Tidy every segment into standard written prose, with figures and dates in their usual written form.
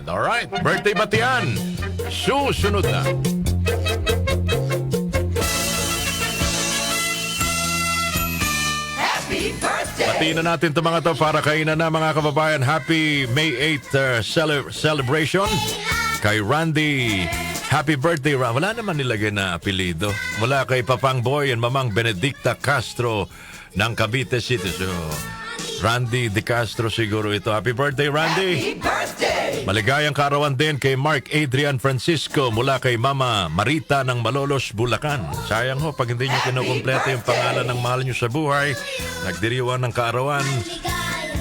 Alright, birthday batian. Susunod na. Batiin na natin ito mga to para kainan na mga kababayan. Happy May 8 celebration kay Randy. Happy birthday, Randy. Wala naman nilagay na apelido. Mula kay Papang Boy and Mamang Benedicta Castro ng Cavite City. So, Randy De Castro siguro ito. Happy birthday, Randy! Happy birthday! Maligayang kaarawan din kay Mark Adrian Francisco mula kay Mama Marita ng Malolos, Bulacan. Sayang ho, pag hindi nyo kinukumpleto yung pangalan ng mahal nyo sa buhay, nagdiriwan ng kaarawan,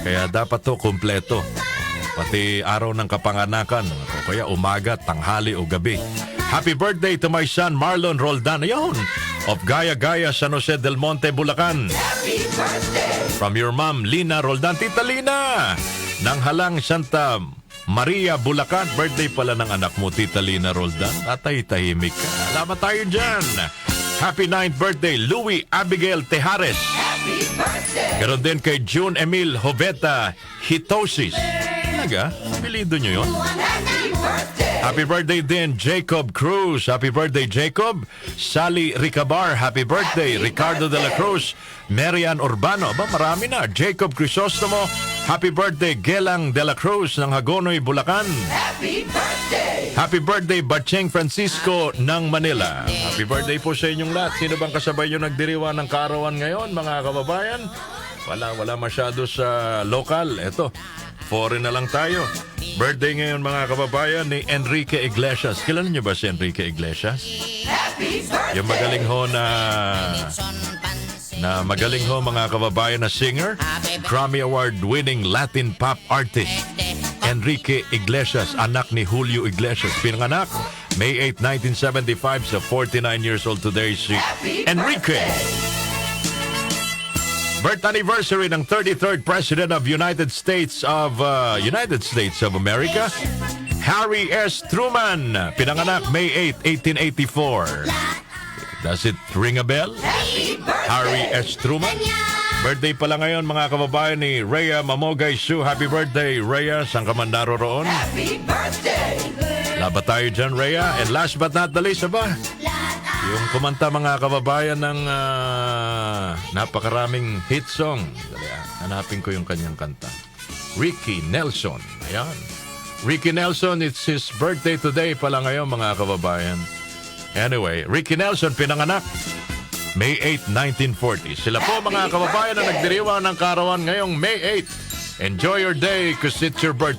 kaya dapat to kumpleto. Pati araw ng kapanganakan, o kaya umaga, tanghali o gabi. Happy birthday to my son Marlon Roldan. Ayun, of Gaya Gaya, San Jose del Monte, Bulacan. Happy birthday! From your mom, Lina Roldan. Tita Lina, ng Halang Santa Maria, Bulacan. Birthday pala ng anak mo, Tita Lina Roldan. Tatay-tahimik ka. Salamat tayo dyan. Happy 9th birthday, Louie Abigail Tejares. Happy birthday! Ganon din kay June Emil Joveta Hitosis. Talaga? Apelido nyo yun? Happy birthday! Happy birthday din, Jacob Cruz. Happy birthday, Jacob. Sally Ricabar. Happy birthday. Ricardo de la Cruz. Marian Urbano. Aba, marami na. Jacob Crisostomo. Happy birthday, Gelang de la Cruz ng Hagonoy, Bulacan. Happy birthday! Happy birthday, Batcheng Francisco ng Manila. Happy birthday po sa inyong lahat. Sino bang kasabay nyo nagdiriwa ng kaarawan ngayon, mga kababayan? Wala masyado sa local. Eto, foreign na lang tayo. Birthday ngayon mga kababayan ni Enrique Iglesias. Kilala niyo ba si Enrique Iglesias? Yung magaling ho magaling ho mga kababayan na singer, Grammy Award winning Latin pop artist. Enrique Iglesias, anak ni Julio Iglesias. Pinanganak May 8, 1975, so 49 years old today si Enrique. Birth anniversary ng 33rd President of United States of America, Harry S. Truman. Pinanganak May 8, 1884. Does it ring a bell? Harry S. Truman. Birthday pala ngayon mga kababayan ni Rhea Mamogay Sue. Happy birthday, Rhea. Saan ka man naroroon? Happy birthday! Labat tayo dyan, Rhea. And last but not the least, yung kumanta mga kababayan ng napakaraming hit song. Hanapin ko yung kanyang kanta. Ricky Nelson. Ayan. Ricky Nelson, it's his birthday today pala ngayon mga kababayan. Anyway, Ricky Nelson pinanganak May 8, 1940. Sila po mga kababayan na nagdiriwang ng kaarawan ngayong May 8. Enjoy your day because it's your birthday.